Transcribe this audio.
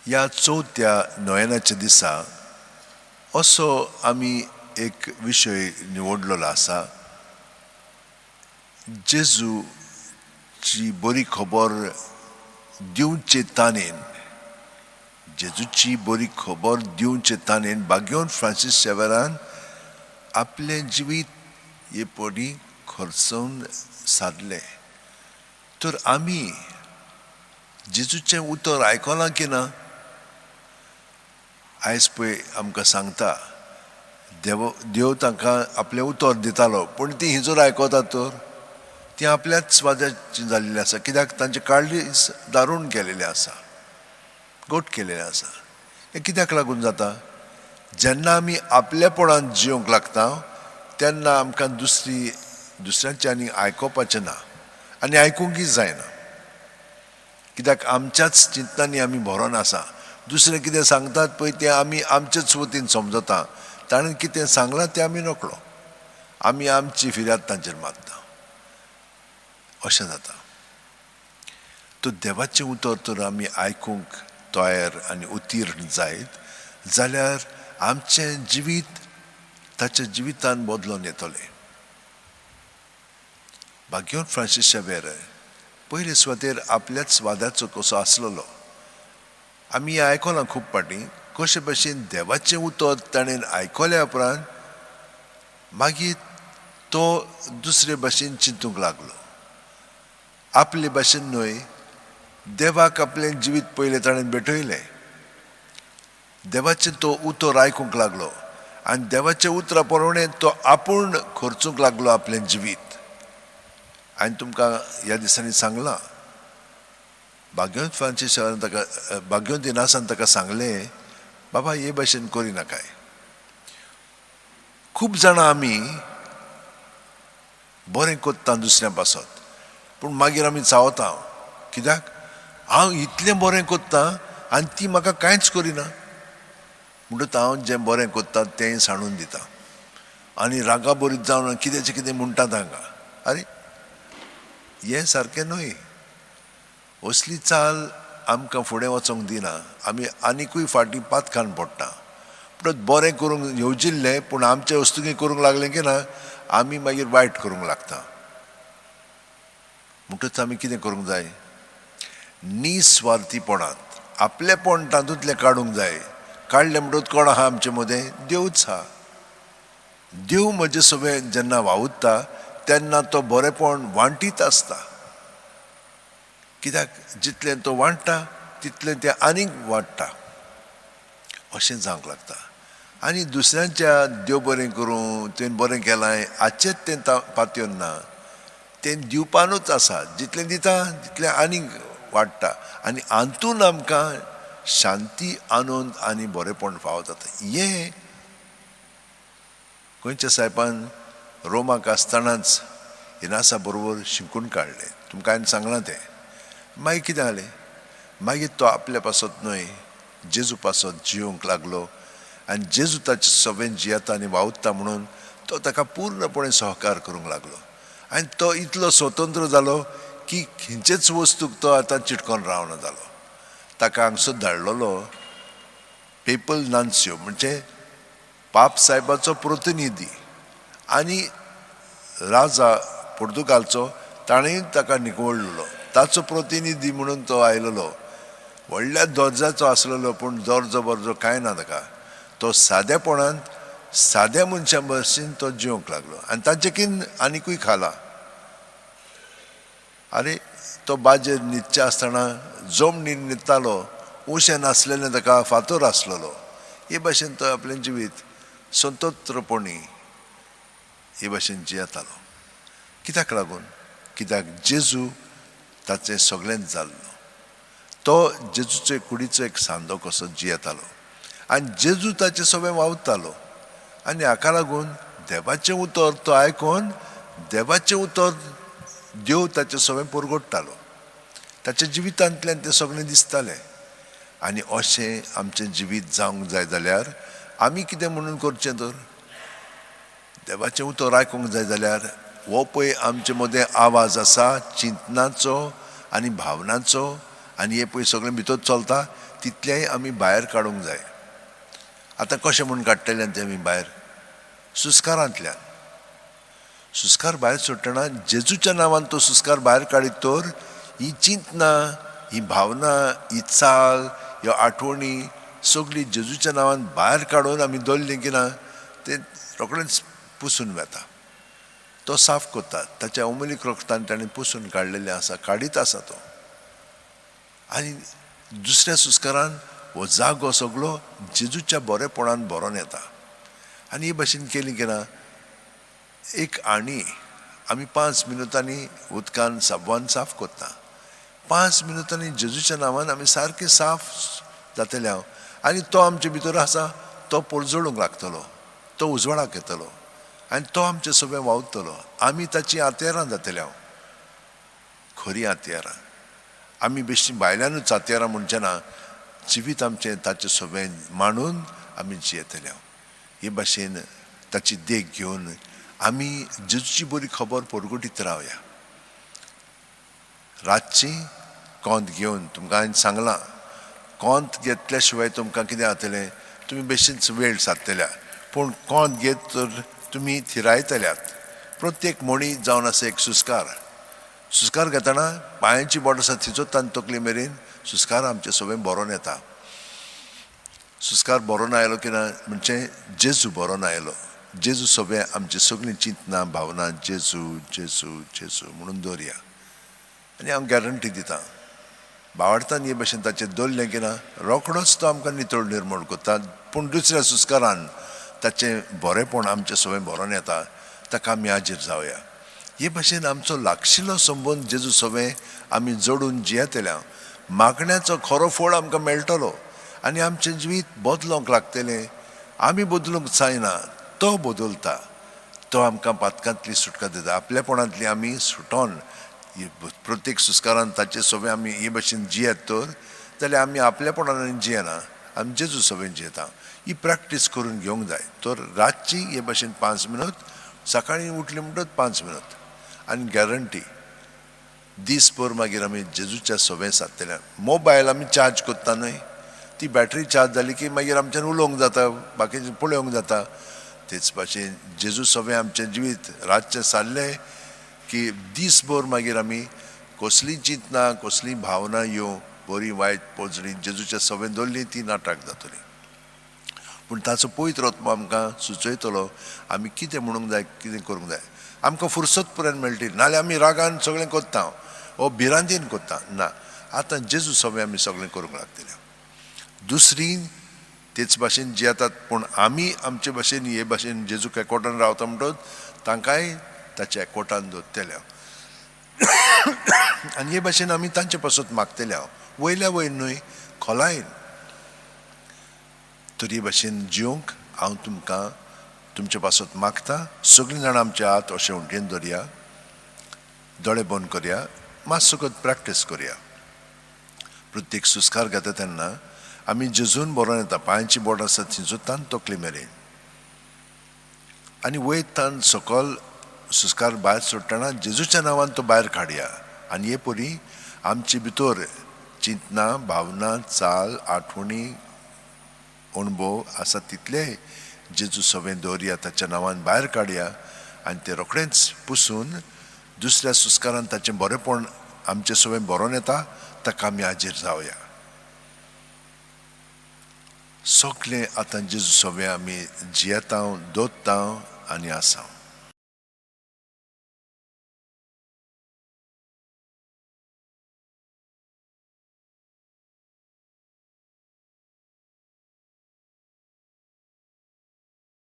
ह्या चवथ्या नोएनाच्या दिसा असो आमी एक विशय निवडलेलो आसा. जेजूची बरी खबर दिवचे ताणेन, जेजूची बरी खबर दिवचे ताणेन बागेवन फ्रांसीस शेवेरान आपले जिवीत हे पडी खर्चून सारले. तर आमी जेजूचें उतर आयकलां की ना? आयज पळय आमकां सांगता देव तांकां आपलें उतर दितालो, पूण ती हिजोर आयकता तर ती आपल्याच स्वाजाची जाल्ली आसा. कित्याक तांचे काळीज दारूण केलेलें आसा, गोट केलेलें आसा. हें कित्याक लागून जाता? जेन्ना आमी आपलेपणान जिवंक लागता तेन्ना आमकां दुसऱ्यांचें आनी आयकोपाचें ना, आनी आयकूंकय जायना. कित्याक आमच्याच चिंतनांनी आमी भरोन आसा. दुसरे कितें सांगतात पळय तें आमी आमचेच वतीन समजता. ताणें कितें सांगलां तें आमी नकळो, आमी आमची फिर्याद तांचेर मारता. अशें जाता. तो देवाचें उतर तर आमी आयकूंक तयार आनी उतीर्ण जायत जाल्यार आमचें जिवीत ताच्या जिवितान बदलून येतलें. बागेवन फ्रांसीस शेवेर पयले सुवातेर आपल्याच स्वादाचो कसो आसलेलो. आमी आयकलां खूब पाटी कशे भशेन देवाचें उतर ताणें आयकल्या उपरांत मागीर तो दुसरे भाशेन चिंतूंक लागलो. आपले भाशेन न्हय, देवाक आपलें जिवीत पयलें ताणें भेटयलें. देवाचें तो उतर आयकूंक लागलो आनी देवाच्या उतरा प्रमाणे तो आपूण खर्चूंक लागलो आपलें जिवीत. हांवें तुमकां ह्या दिसांनी सांगलां, बागेवन फ्रांसीस शेवेरान ताका बागेवन दिनासान ताका सांगलें, बाबा हे भाशेन करिनाकाय. खूब जाणां आमी बरें कोत्ता दुसऱ्या पासत, पूण मागीर आमी चावता. कित्याक हांव इतलें बरें कोत्ता आनी ती म्हाका कांयच करिना. म्हणटच हांव जें बरें कोत्ता तें सांडून दिता आनी रागा बरीत जावन कितेंचें कितें म्हणटा तांकां. आरे हें सारकें न्हय. असली चाल आमकां फुडें वचोंक दिना. आमी आनिकूय फाटीं पातकान पडटा. म्हणटच बरें करूंक येवजिल्लें पूण आमचे वस्तुकी करूंक लागलें की ना आमी मागीर वायट करूंक लागता. म्हणटच आमी कितें करूंक जाय? निस्वार्थीपणांत आपलेपण तातूंतलें काडूंक जाय. काडलें म्हणटच कोण आहा आमचे मदें? देवच आहा. देव म्हजे सगळें जेन्ना वावुरता तेन्ना तो बरेपण वांटीत आसता. कित्याक जितलें तो वांटटा तितलें तें आनीक वाडटा. अशें जावंक लागता. आनी दुसऱ्यांच्या देव बरें करूं, तुवें बरें केलां हाचेंच तें पातयेवन ना. तें दिवपानूच आसा. जितलें दिता तितलें आनीक वाडटा आनी हातून आमकां शांती, आनंद आनी बरेपण फावो जाता. हें गोंयच्या साहेबान रोमाक आसतनाच इनासा बरोबर शिकून काडलें. तुमकां हांवें सांगलां तें. मागीर कितें जालें? मागीर तो आपल्या पासत न्हय, जेजू पासत जिवंक लागलो आनी जेजू ताचे सगळें जियेता आनी वावुरता म्हणून तो ताका पूर्णपणे सहकार करूंक लागलो. आनी तो इतलो स्वतंत्र जालो की खंयचेच वस्तूक तो आतां चिटकोन रावना जालो. ताका हांगसर धाडलेलो पेपल नान्सियो म्हणजे पाप साहेबाचो प्रतिनिधी आनी राजा पोर्तुगालचो ताणेंय ताका निवडलेलो. ताचो प्रतिनिधी म्हणून तो आयलेलो. व्हडल्या दर्जाचो आसलेलो पूण दर्जो बर्जो कांय ना ताका. तो सादेपणान साद्या मनशा भशेन तो जिवंक लागलो आनी ताचेकीन आनिकूय खाला. आरे तो बाजेर न्हिदचे आसतना जमनीर न्हिदतालो, उशें नासलेलें ताका फातर आसलेलो. हे भाशेन तो आपलें जिवीत स्वतंत्रपणी हे भाशेन जियेतालो. कित्याक लागून? कित्याक जेजू ताचें सगळेंच जाल्लो. तो जेजूचे कुडीचो एक सांदो कसो जियेतालो आनी जेजू ताचें सगळें वावुरतालो. आनी हाका लागून देवाचें उतर तो आयकून देवाचें उतर देव ताचें सगळें परगडटालो. ताच्या जिवितांतल्यान तें सगळें दिसतालें. आनी अशें आमचें जिवीत जावंक जाय जाल्यार आमी कितें म्हणून करचें? तर देवाचें उतर आयकूंक जाय जाल्यार हो पळय आमचे मदें आवाज आसा चिंतनाचो आनी भावनाचो आनी हे पळय सगळें भितर चलता तितलेंय आमी भायर काडूंक जाय. आतां कशें म्हूण काडटले ते आमी भायर? सुस्कारांतल्यान. सुस्कार भायर सोडटना जेजूच्या नांवान तो सुस्कार भायर काडीत तर ही चिंतना, ही भावना, ही चाल, ह्यो आठवणी सगळी जेजूच्या नांवान भायर काडून आमी दवरली की ना ते रोखडेंच पुसून वता. तो साफ करता. ताच्या उमलीक रोखतान ताणें पुसून काडलेलें आसा, काडीत आसा तो. आनी दुसऱ्या सुस्कारान हो जागो सगळो जेजूच्या बरेपणान भरोन येता. आनी हे भाशेन केली की ना एक आनी आमी 5 मिनटांनी उदकान साबवान साफ करता. 5 मिनटांनी जेजूच्या नांवान आमी सारके साफ जातले हांव. आनी तो आमचे भितर आसा तो परजळूंक लागतलो, तो उजवाडाक येतलो आनी तो आमचे सगळें वावुरतलो. आमी ताची आतेरां जातले हांव, खरी आतेरां. आमी बेश्टी भायल्यानूच आतेरां म्हणचे ना, जिवीत आमचें ताचें सगळें मांडून आमी जियेतले हांव. हे भाशेन ताची देख घेवन आमी जेजूची बरी खबर परगटीत रावया. रातची कोंत घेवन तुमकां हांवें सांगलां, कोंत घेतल्या शिवाय तुमकां कितें जातलें? तुमी बेश्टीच वेळ सारतल्या. पूण कोंत घेत तर तुमी थिरायतल्यात. प्रत्येक मणी जावन आसा एक सुस्कार. सुस्कार घेतना पांयाची बोट आसा थिजोतान तकले मेरेन सुस्कार आमचें सगळें बरोन येता. सुस्कार बरोन आयलो की ना म्हणजे जेजू बरोन आयलो. जेजू सगळें आमची सगळीं चिंतना भावना जेजू जेजू जेजू म्हणून दवरया. आनी हांव गॅरंटी दितां, भावार्थान हे भाशेन ताचेर दवरलें की ना रोखडोच तो आमकां नितळ निर्मळ करता. पूण दुसऱ्या सुस्कारान ताचें बरेंपण आमचें सगळें बरोन येता. ताका आमी हाजीर जावया. हे भाशेन आमचो लागशिल्लो संबंद जेजू सगळें आमी जोडून जियेतल्या मागण्याचो खरो फळ आमकां मेळटलो आनी आमचें जिवीत बदलोंक लागतलें. आमी बदलूंक जायना, तो बदलता. तो आमकां पातकांतली सुटका दिता. आपलेपणांतली आमी सुटोन प्रत्येक सुस्कारान ताचे सगळें आमी हे भाशेन जियेत तर जाल्यार आमी आपलेपणान जियेना, आमी जेजू सगळें जियेता. ही प्रॅक्टीस करून घेवंक जाय. तर रातची हे भाशेन 5 मिनट, सकाळीं उठली म्हणटच 5 मिनट. आनी गॅरंटी दीसभर मागीर आमी जेजूच्या सगळें सारतल्या. मोबायल आमी चार्ज करता न्हय, ती बॅटरी चार्ज जाली की मागीर आमच्यान उलोवंक जाता, बाकीचें पळोवंक जाता. तेच भाशेन जेजू सगळें आमचें जिवीत रातचें सारलें की दीसभर मागीर आमी कसली चिंतना कसली भावना येवं बरी वायट पोजडी जेजूच्या सगळें दवरली ती नाटाक जातली. पूण ताचो पवित्र आत्मा आमकां सुचयतलो आमी कितें म्हणूंक जाय, कितें करूंक जाय. आमकां फुरसत पर्यंत मेळटली. नाल्यार आमी रागान सगळें करता वो भिरांतीन करता. ना, आतां जेजू सगळें आमी सगळें करूंक लागतलें. दुसरी तेच भाशेन जियेतात पूण आमी आमचे भाशेन हे भाशेन जेजूक एकवटान रावता म्हणटच तांकांय ताच्या एकवटान दवरतले. आनी हे भाशेन आमी तांचे पासून मागतले वयल्या वयर न्हय खोलायन. तर हे भाशेन जिवंक हांव तुमकां तुमचे पासून मागता. सगळीं जाणां आमचे हात अशें वटेन दवरया, दोळे बंद करया, मातसो प्रॅक्टीस करया. प्रत्येक सुस्कार घेता तेन्ना आमी जेजून बरोन येता. पांयाची बोट आसा थिजोतान तकले मेरेन आनी वयतान सकयल सुस्कार भायर सोडटना जेजूच्या नांवान तो भायर काडया. आनी हे परी आमचे भितर चिंतना भावना चाल आठवणी अणभव आसा तितले जेजू सगळें दवरया, ताच्या नांवान भायर काडया आनी ते रोखडेंच पुसून दुसऱ्या सुस्कारान ताचें बरेंपण आमचें सगळें बरोन येता. ताका आमी हाजीर जावया. सगळें आतां जेजू सगळें आमी जियेता, दोत्ता आनी आसा.